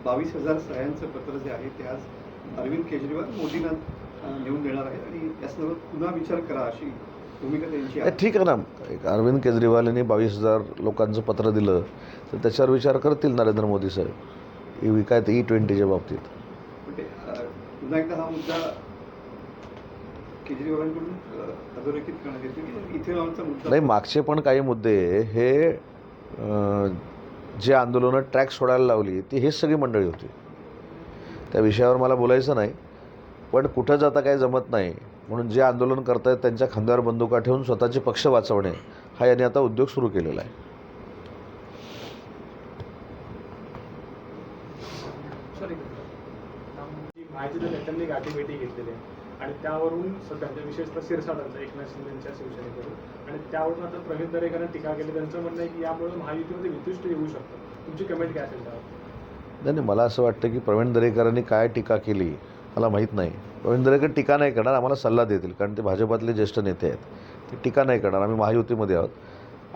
22,000 सह्यांचं पत्र जे आहे ते आज अरविंद केजरीवाल मोदींना नेऊन देणार आहेत आणि या संदर्भात पुन्हा विचार करा अशी भूमिका त्यांची आहे. ठीक आहे ना. एक अरविंद केजरीवाल यांनी 22,000 लोकांचं पत्र दिलं तर त्याच्यावर विचार करतील नरेंद्र मोदी साहेब काय ते E20च्या बाबतीत. पण ते पुन्हा एकदा हा मुद्दा केजरीवालांकडून अधोरेखित करण्यात येतो की इथेनॉलचा मुद्दा नाही, मागचे पण काही मुद्दे हे जे आंदोलनं ट्रॅक सोडायला लावली ती हेच सगळी मंडळी होती. त्या विषयावर मला बोलायचं नाही, पण कुठं जाता काही जमत नाही म्हणून जे आंदोलन करतायत त्यांच्या खांद्यावर बंदुका ठेवून स्वतःचे पक्ष वाचवणे हा यांनी आता उद्योग सुरू केलेला आहे. माहिती तर त्यांनी गाठीभेटी घेतलेली आहे आणि त्यावरून सध्या विशेषतः शिरसाटांचा एकनाथ शिंदेच्या शिवसेनेकडून आणि त्यावरून आता प्रवीण दरेकरांनी टीका केली. त्यांचं म्हणणं आहे की यामुळे महायुतीमध्ये वितुष्ट येऊ शकतं. तुमची कमेंट काय असेल त्यावर? नाही, मला असं वाटतं की प्रवीण दरेकरांनी काय टीका केली मला माहीत नाही. प्रवीण दरेकर टीका नाही करणार, आम्हाला सल्ला देतील, कारण ते भाजपातले ज्येष्ठ नेते आहेत. ते टीका नाही करणार. आम्ही महायुतीमध्ये आहोत.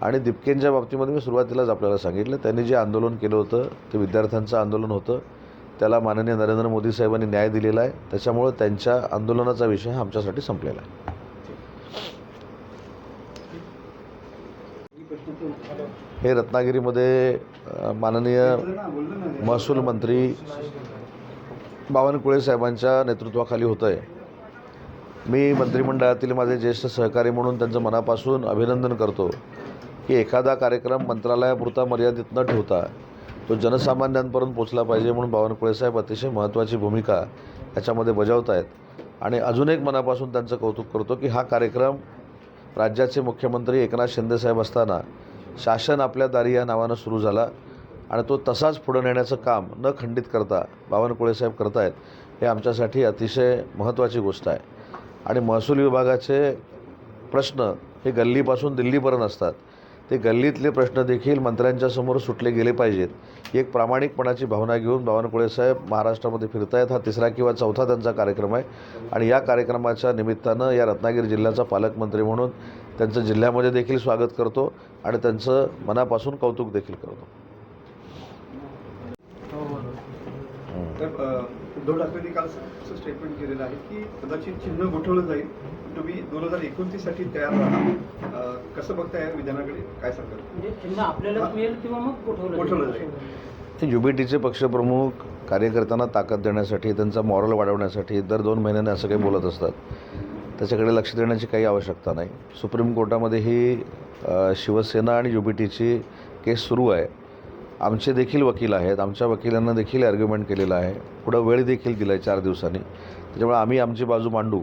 आणि दीपकेंच्या बाबतीमध्ये मी सुरुवातीलाच आपल्याला सांगितलं, त्यांनी जे आंदोलन केलं होतं ते विद्यार्थ्यांचं आंदोलन होतं. त्याला माननीय नरेंद्र मोदी साहेबांनी न्याय दिलेला आहे. त्याच्यामुळं त्यांच्या आंदोलनाचा विषय हा आमच्यासाठी संपलेला आहे. हे रत्नागिरीमध्ये माननीय महसूल मंत्री बावनकुळे साहेबांच्या नेतृत्वाखाली होतं आहे. मी मंत्रिमंडळातील माझे ज्येष्ठ सहकारी म्हणून त्यांचं मनापासून अभिनंदन करतो की एखादा कार्यक्रम मंत्रालयापुरता मर्यादित न ठेवता तो जनसामान्यांपर्यंत पोचला पाहिजे म्हणून बावनकुळे साहेब अतिशय महत्त्वाची भूमिका याच्यामध्ये बजावत आहेत. आणि अजून एक मनापासून त्यांचं कौतुक करतो की हा कार्यक्रम राज्याचे मुख्यमंत्री एकनाथ शिंदेसाहेब असताना शासन आपल्या दारी या नावानं सुरू झाला आणि तो तसाच पुढं नेण्याचं काम न खंडित करता बावनकुळे साहेब करत आहेत. हे आमच्यासाठी अतिशय महत्त्वाची गोष्ट आहे. आणि महसूल विभागाचे प्रश्न हे गल्लीपासून दिल्लीपर्यंत असतात. ते गल्लीतले प्रश्न देखील मंत्र्यांच्या समोर सुटले गेले पाहिजेत ही एक प्रामाणिकपणाची भावना घेऊन बावनकुळे साहेब महाराष्ट्रामध्ये फिरत आहेत. हा 3रा किंवा 4था त्यांचा कार्यक्रम आहे आणि या कार्यक्रमाच्या निमित्तानं या रत्नागिरी जिल्ह्याचा पालकमंत्री म्हणून त्यांचं जिल्ह्यामध्ये देखील स्वागत करतो आणि त्यांचं मनापासून कौतुक देखील करतो. उद्धव ठाकरेंनी काल असं स्टेटमेंट केलेलं आहे की कदाचित चिन्ह गोठवलं जाईल, तुम्ही 2029 साठी तयार राहा. कसं बघताय या विधानाकडे, काय सांगाल? म्हणजे चिन्ह आपल्याला मिळेल किंवा मग गोठवलं जाईल. हे UBTचे पक्षप्रमुख कार्यकर्त्यांना ताकद देण्यासाठी, त्यांचा मॉरल वाढवण्यासाठी दर 2 महिन्याने असं काही बोलत असतात. त्याच्याकडे लक्ष देण्याची काही आवश्यकता नाही. सुप्रीम कोर्टामध्ये ही शिवसेना आणि UBTची केस सुरू आहे. आमचे देखील वकील आहेत. आमच्या वकिलांना देखील आर्ग्युमेंट केलेलं आहे. पुढं वेळ देखील दिला आहे 4 दिवसांनी. त्याच्यामुळे आम्ही आमची बाजू मांडू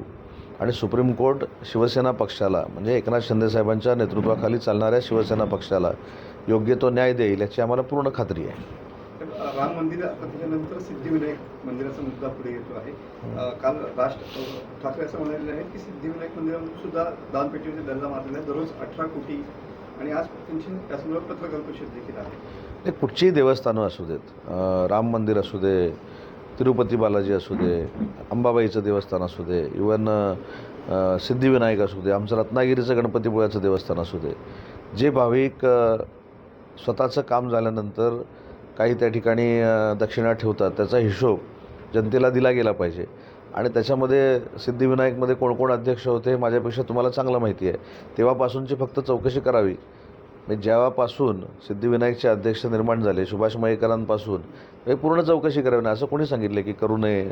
आणि सुप्रीम कोर्ट शिवसेना पक्षाला म्हणजे एकनाथ शिंदेसाहेबांच्या नेतृत्वाखाली चालणाऱ्या शिवसेना पक्षाला योग्य तो न्याय देईल याची आम्हाला पूर्ण खात्री आहे. राम मंदिर त्याच्यानंतर सिद्धिविनायक मंदिराचा मुद्दा पुढे येतो आहे. काल राज ठाकरे असं म्हणालेलं आहे की सिद्धिविनायक मंदिरामध्ये सुद्धा दानपेटीमध्ये दल्ला मारलेला आहे. दररोज 18 कोटी आणि आज त्यांची त्यासंदर्भात पत्रकार परिषद देखील आहे. ते कुठचीही देवस्थानं असू देत, राम मंदिर असू दे, तिरुपती बालाजी असू दे, अंबाबाईचं देवस्थान असू दे, इवन सिद्धिविनायक असू दे, आमचं रत्नागिरीचं गणपतीपुळ्याचं देवस्थान असू दे, जे भाविक स्वतःचं काम झाल्यानंतर काही त्या ठिकाणी दक्षिणा ठेवतात त्याचा हिशोब जनतेला दिला गेला पाहिजे. आणि त्याच्यामध्ये सिद्धिविनायकमध्ये कोण कोण अध्यक्ष होते हे माझ्यापेक्षा तुम्हाला चांगलं माहिती आहे. तेव्हापासूनची फक्त चौकशी करावी. म्हणजे जेव्हापासून सिद्धिविनायकचे अध्यक्ष निर्माण झाले सुभाष मयेकरांपासून हे पूर्ण चौकशी करावी ना असं कोणी सांगितलं की करू नये.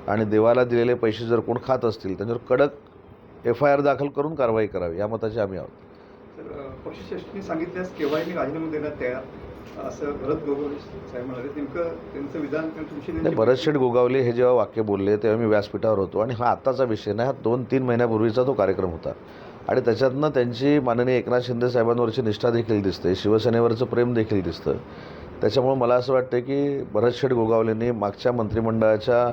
आणि देवाला दिलेले पैसे जर कोण खात असतील त्यांच्यावर कडक FIR दाखल करून कारवाई करावी या मताचे आम्ही आहोत. तर पक्षश्रेष्ठींनी सांगितल्यास केव्हाही मी राजीनामा देण्यात तयार असं भरत गोगावले साहेब म्हणाले. नेमकं त्यांचं विधान तुमची भरत शेठ गोगावले हे जेव्हा वाक्य बोलले तेव्हा मी व्यासपीठावर होतो आणि हा आत्ताचा विषय नाही, हा 2-3 महिन्यापूर्वीचा तो कार्यक्रम होता. आणि त्याच्यातनं त्यांची माननीय एकनाथ शिंदे साहेबांवरची निष्ठा देखील दिसते, शिवसेनेवरचं प्रेम देखील दिसतं. त्याच्यामुळे मला असं वाटतं की भरत शेठ गोगावलेंनी मागच्या मंत्रिमंडळाच्या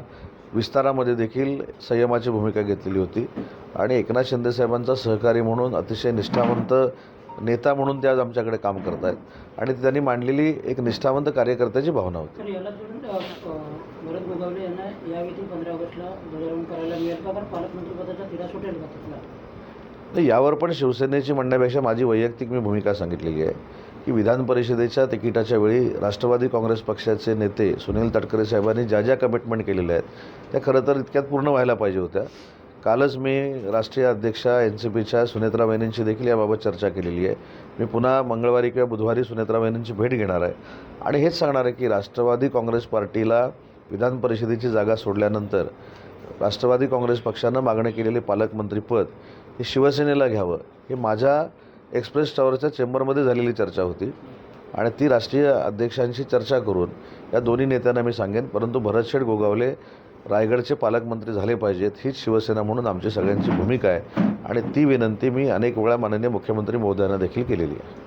विस्तारामध्ये देखील संयमाची भूमिका घेतलेली होती आणि एकनाथ शिंदे साहेबांचा सहकारी म्हणून अतिशय निष्ठावंत नेता म्हणून ते आज आमच्याकडे काम करत आहेत आणि त्यांनी मांडलेली एक निष्ठावंत कार्यकर्त्याची भावना होती. तर याला जोडून भरत गोगावले यांना यावेळी 15 ऑगस्टला ध्वजारोहण करायला मिळेल का? कारण पालकमंत्रीपदाचा तिढा सुटेल का त्यातला? यावर पण शिवसेनेची म्हणण्यापेक्षा माझी वैयक्तिक मी भूमिका सांगितलेली आहे की विधान परिषदेच्या तिकिटाच्या वेळी राष्ट्रवादी काँग्रेस पक्षाचे नेते सुनील तटकरे साहेबांनी ज्या ज्या कमिटमेंट केलेल्या आहेत त्या खरं तर इतक्यात पूर्ण व्हायला पाहिजे होत्या. कालच मी राष्ट्रीय अध्यक्षा NCPच्या सुनेत्रा वहिनींची देखील याबाबत चर्चा केलेली आहे. मी पुन्हा मंगळवारी किंवा बुधवारी सुनेत्रा वहिनींची भेट घेणार आहे आणि हेच सांगणार आहे की राष्ट्रवादी काँग्रेस पार्टीला विधान परिषदेची जागा सोडल्यानंतर राष्ट्रवादी काँग्रेस पक्षानं मागणी केलेले पालकमंत्रीपद हे शिवसेनेला घ्यावं. हे माझ्या एक्सप्रेस टॉवरच्या चेंबरमध्ये झालेली चर्चा होती आणि ती राष्ट्रीय अध्यक्षांशी चर्चा करून या दोन्ही नेत्यांना मी सांगेन. परंतु भरतशेठ गोगावले रायगडचे पालकमंत्री झाले पाहिजेत हीच शिवसेना म्हणून आमची सगळ्यांची भूमिका आहे आणि ती विनंती मी अनेक वेळा माननीय मुख्यमंत्री महोदयांना देखील केलेली आहे.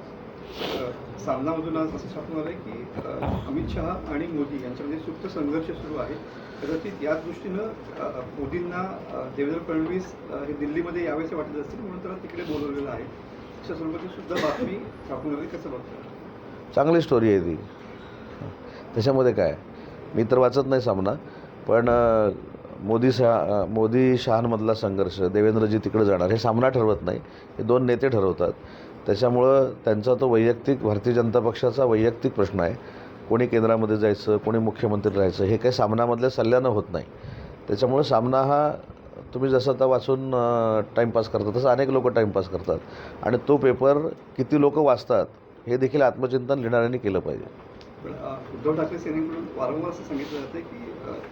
सामनामधून आज असं छापून आलं की अमित शहा आणि मोदी यांच्यामध्ये सुप्त संघर्ष सुरू आहे. कदाचित याच दृष्टीनं मोदींना देवेंद्र फडणवीस हे दिल्लीमध्ये यावेसे वाटत असतील म्हणून त्याला तिकडे बोलवलेलं आहे. अशा स्वरूपाची सुद्धा बातमी छापून आली. कसं बघतो? चांगली स्टोरी आहे ती. त्याच्यामध्ये काय, मी तर वाचत नाही सामना, पण मोदी शहांमधला संघर्ष, देवेंद्रजी तिकडे जाणार हे सामना ठरवत नाही, हे दोन नेते ठरवतात. त्याच्यामुळं त्यांचा तो वैयक्तिक भारतीय जनता पक्षाचा वैयक्तिक प्रश्न आहे. कोणी केंद्रामध्ये जायचं, कोणी मुख्यमंत्री राहायचं हे काही सामनामधल्या सल्ल्यानं होत नाही. त्याच्यामुळं सामना हा तुम्ही जसं आता वाचून टाईमपास करता तसं अनेक लोक टाईमपास करतात आणि तो पेपर किती लोक वाचतात हे देखील आत्मचिंतन लिहिणाऱ्यांनी केलं पाहिजे. पण उद्धव ठाकरे सेनेकडून वारंवार असं सांगितलं जातं की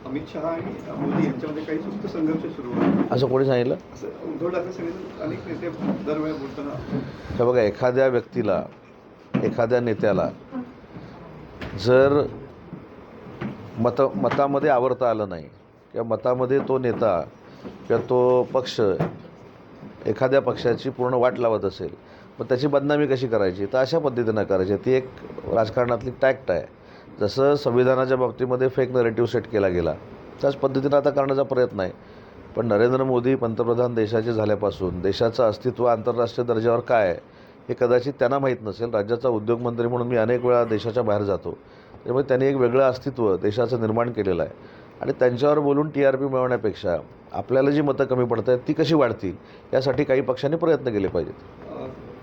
अमित शहा आणि मोदी यांच्यामध्ये काही सुप्त संघर्ष सुरू आहे. असं कोणी सांगितलं? असं उद्धव ठाकरे सेनेचे अनेक नेते दरवेळेला बोलताना. हे बघा, एखाद्या व्यक्तीला, एखाद्या नेत्याला जर मतामध्ये आवरता आलं नाही किंवा मतामध्ये तो नेता किंवा तो पक्ष एखाद्या पक्षाची पूर्ण वाट लावत असेल, मग त्याची बदनामी कशी करायची, तर अशा पद्धतीनं करायची. ती एक राजकारणातली टॅक्ट आहे. जसं संविधानाच्या बाबतीमध्ये फेक नरेटिव्ह सेट केला गेला त्याच पद्धतीनं आता करण्याचा प्रयत्न आहे. पण नरेंद्र मोदी पंतप्रधान देशाचे झाल्यापासून देशाचं अस्तित्व आंतरराष्ट्रीय दर्जावर काय आहे हे कदाचित त्यांना माहीत नसेल. राज्याचा उद्योगमंत्री म्हणून मी अनेक वेळा देशाच्या बाहेर जातो, त्यामुळे त्यांनी एक वेगळं अस्तित्व देशाचं निर्माण केलेलं आहे आणि त्यांच्यावर बोलून TRP मिळवण्यापेक्षा आपल्याला जी मतं कमी पडत आहेत ती कशी वाढतील यासाठी काही पक्षांनी प्रयत्न केले पाहिजेत.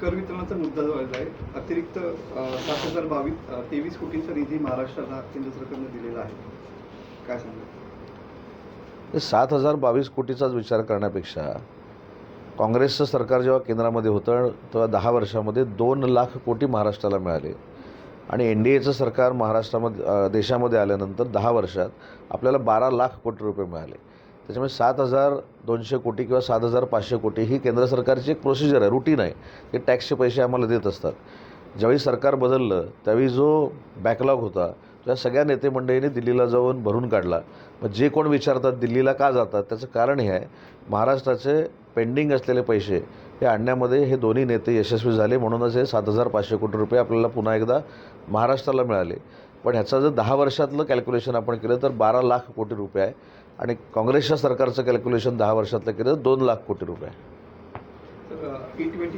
कर वितरणाचा मुद्दा जो आहे, अतिरिक्त 7,023 कोटींचा निधी महाराष्ट्राला केंद्र सरकारने दिलेला आहे, काय सांगा? 7,022 कोटीचाच विचार करण्यापेक्षा काँग्रेसचं सरकार जेव्हा केंद्रामध्ये होतं तेव्हा 10 वर्षामध्ये 2 लाख कोटी महाराष्ट्राला मिळाले आणि NDAचं सरकार महाराष्ट्रामध्ये देशामध्ये आल्यानंतर 10 वर्षात आपल्याला 12 लाख कोटी रुपये मिळाले. त्याच्यामुळे 7,200 कोटी किंवा 7,500 कोटी ही केंद्र सरकारची एक प्रोसिजर आहे, रुटीन आहे. ते टॅक्सचे पैसे आम्हाला देत असतात. ज्यावेळी सरकार बदललं त्यावेळी जो बॅकलॉग होता त्या सगळ्या नेते मंडळींनी दिल्लीला जाऊन भरून काढला. मग जे कोण विचारतात दिल्लीला का जातात त्याचं कारण हे आहे, महाराष्ट्राचे पेंडिंग असलेले पैसे हे आणण्यामध्ये हे दोन्ही नेते यशस्वी झाले. म्हणूनच हे 7,500 कोटी रुपये आपल्याला पुन्हा एकदा महाराष्ट्राला मिळाले. पण ह्याचं जर 10 वर्षातलं कॅल्क्युलेशन आपण केलं तर 12 लाख कोटी रुपये आहे आणि काँग्रेसच्या सरकारचं कॅल्क्युलेशन 10 वर्षातलं केलं तर 2 लाख कोटी रुपये आहे. तर T20